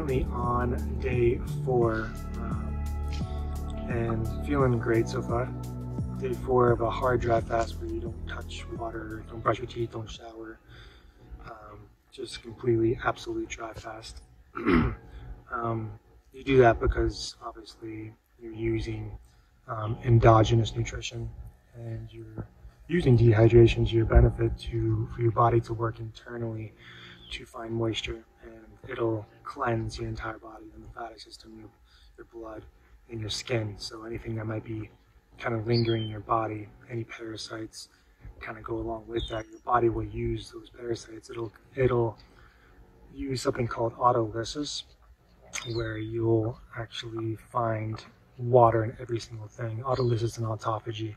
currently on day 4 and feeling great so far. Day 4 of a hard dry fast where you don't touch water, don't brush your teeth, don't shower, just completely absolute dry fast. You do that because obviously you're using endogenous nutrition and you're using dehydration to your benefit for your body to work internally to find moisture, and it'll cleanse your entire body, the lymphatic system, your blood, and your skin. So anything that might be kind of lingering in your body, any parasites kind of go along with that. Your body will use those parasites. It'll use something called autolysis, where you'll actually find water in every single thing. Autolysis and autophagy.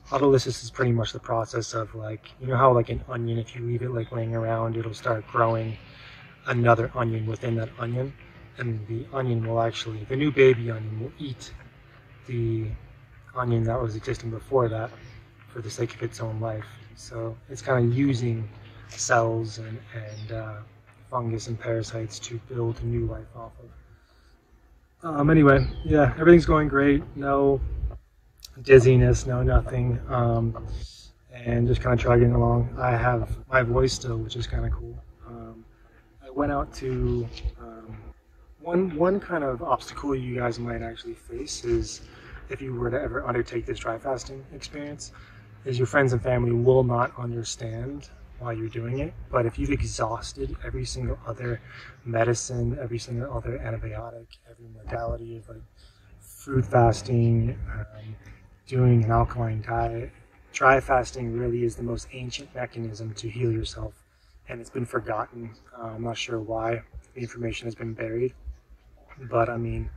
Autolysis is pretty much the process of, like, you know how like an onion, if you leave it like laying around, it'll start growing another onion within that onion, and the onion will actually, the new baby onion will eat the onion that was existing before that for the sake of its own life. So it's kind of using cells and fungus and parasites to build a new life off of. Anyway, yeah, everything's going great. No dizziness, no nothing, and just kind of chugging along. I have my voice still, which is kind of cool. I went out to one kind of obstacle you guys might actually face is, if you were to ever undertake this dry fasting experience, is your friends and family will not understand why you're doing it. But if you've exhausted every single other medicine, every single other antibiotic, every modality of like food fasting, doing an alkaline diet, dry fasting really is the most ancient mechanism to heal yourself, and it's been forgotten. I'm not sure why. The information has been buried, but I mean,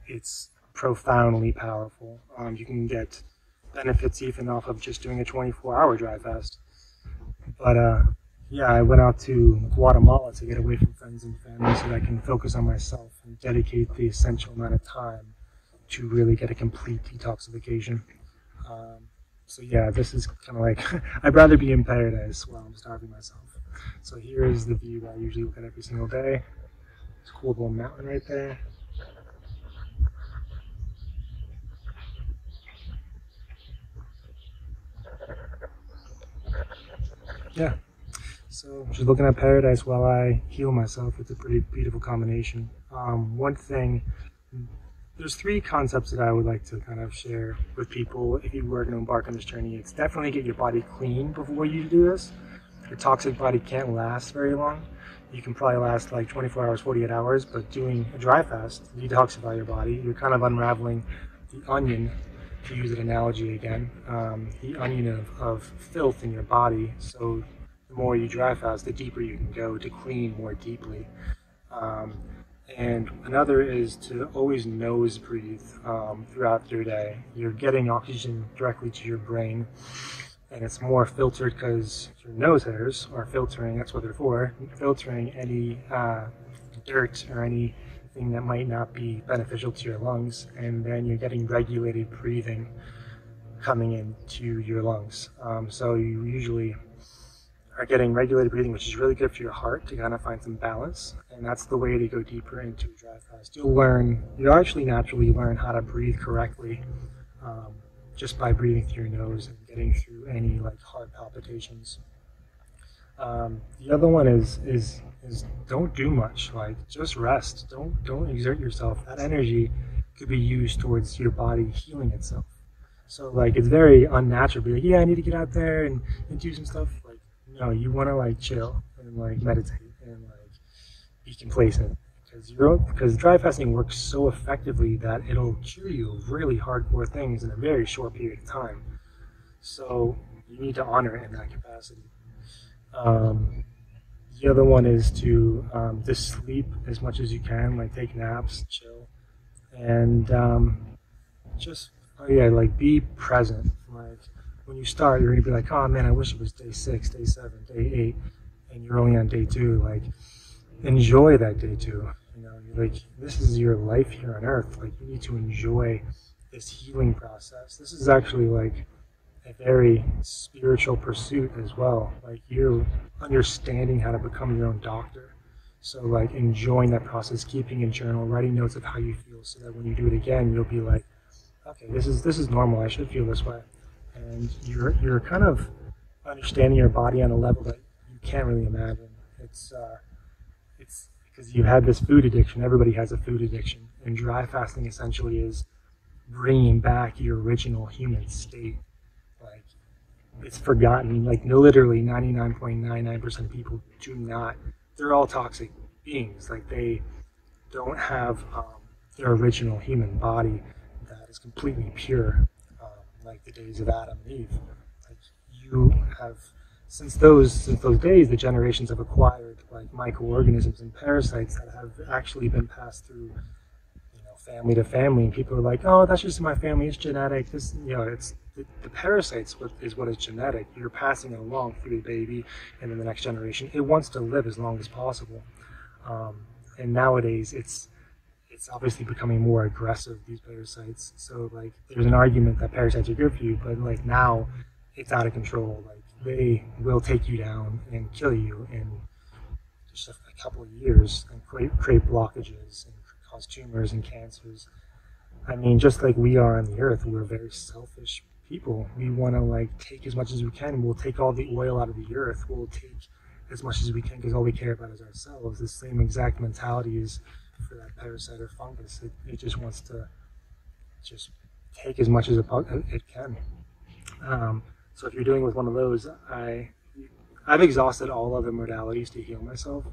it's profoundly powerful. You can get benefits even off of just doing a 24-hour dry fast. But yeah, I went out to Guatemala to get away from friends and family so that I can focus on myself and dedicate the essential amount of time to really get a complete detoxification. So yeah, this is kind of like, I'd rather be in paradise while I'm starving myself. So here is the view that I usually look at every single day. It's a cool little mountain right there. Yeah, so just looking at paradise while I heal myself. It's a pretty beautiful combination. One thing, there's 3 concepts that I would like to kind of share with people if you were going to embark on this journey. It's definitely get your body clean before you do this. Your toxic body can't last very long. You can probably last like 24 hours, 48 hours, but doing a dry fast, detoxify your body. You're kind of unraveling the onion, to use an analogy again, the onion of filth in your body. So the more you dry fast, the deeper you can go to clean more deeply. And another is to always nose breathe throughout your day. You're getting oxygen directly to your brain, and it's more filtered because your nose hairs are filtering, that's what they're for, filtering any dirt or anything that might not be beneficial to your lungs, and then you're getting regulated breathing coming into your lungs. So you usually are getting regulated breathing, which is really good for your heart to kind of find some balance, and that's the way to go deeper into a dry fast. You'll actually naturally learn how to breathe correctly just by breathing through your nose and getting through any like heart palpitations. The other one is don't do much, like just rest. Don't exert yourself. That energy could be used towards your body healing itself. So like it's very unnatural to be like, yeah, I need to get out there and do some stuff. Like, no, you want to like chill and like meditate and like be complacent, because dry fasting works so effectively that it'll cure you of really hardcore things in a very short period of time. So you need to honor it in that capacity. The other one is to just sleep as much as you can, like take naps, chill, and just like be present. Like when you start, you're gonna be like, oh man, I wish it was day 6, day 7, day 8, and you're only on day 2. Like enjoy that day 2. You know, you're like, this is your life here on earth. Like you need to enjoy this healing process. This is actually like a very spiritual pursuit as well. Like you're understanding how to become your own doctor. So like enjoying that process, keeping a journal, writing notes of how you feel, so that when you do it again, you'll be like, okay, this is normal. I should feel this way, and you're kind of understanding your body on a level that you can't really imagine. It's because you had this food addiction. Everybody has a food addiction, and dry fasting essentially is bringing back your original human state. Like, it's forgotten. Like, literally 99.99% of people do not. They're all toxic beings. Like, they don't have their original human body that is completely pure, like the days of Adam and Eve. Like, you have, since those days, the generations have acquired like microorganisms and parasites that have actually been passed through, family to family, and people are like, oh, that's just in my family, it's genetic. This, it's the parasites is what is genetic. You're passing it along through the baby, and then the next generation, it wants to live as long as possible. And nowadays, it's obviously becoming more aggressive, these parasites. So like, there's an argument that parasites are good for you, but like now, it's out of control. Like, they will take you down and kill you in just a couple of years, and create blockages and cause tumors and cancers. I mean, just like we are on the earth, we're very selfish people. We want to like take as much as we can. We'll take all the oil out of the earth. We'll take as much as we can because all we care about is ourselves. The same exact mentality is for that parasite or fungus. It just wants to just take as much as it can. So if you're dealing with one of those, I've exhausted all other modalities to heal myself,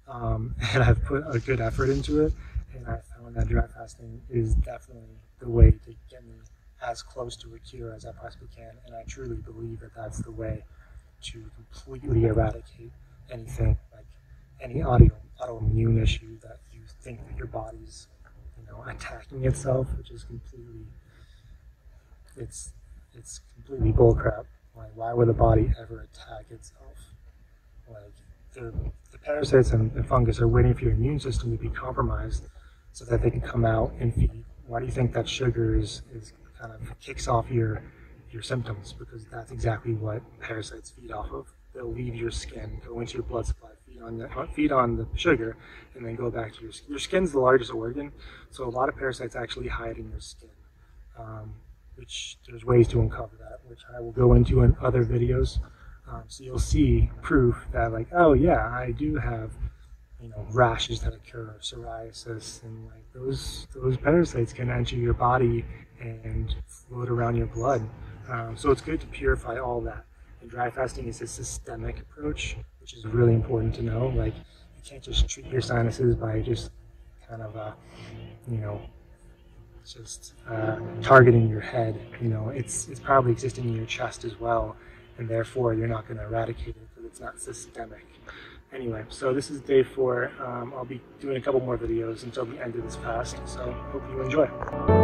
and I've put a good effort into it, and I found that dry fasting is definitely the way to get me as close to a cure as I possibly can, and I truly believe that that's the way to completely eradicate anything, like any autoimmune issue that you think that your body's attacking itself, which is completely, it's completely bullcrap. Like, why would the body ever attack itself? Like, the parasites and fungus are waiting for your immune system to be compromised so that they can come out and feed. Why do you think that sugar is kind of kicks off your symptoms? Because that's exactly what parasites feed off of. They'll leave your skin, go into your blood supply, feed on the sugar, and then go back to your skin. Your skin's the largest organ, so a lot of parasites actually hide in your skin. Which there's ways to uncover that, which I will go into in other videos. So you'll see proof that, like, oh yeah, I do have, rashes that occur, psoriasis, and like those parasites can enter your body and float around your blood. So it's good to purify all that. And dry fasting is a systemic approach, which is really important to know. Like, you can't just treat your sinuses by just kind of targeting your head. It's probably existing in your chest as well, and therefore you're not going to eradicate it because it's not systemic. Anyway, so this is day 4. I'll be doing a couple more videos until the end of this fast, so hope you enjoy.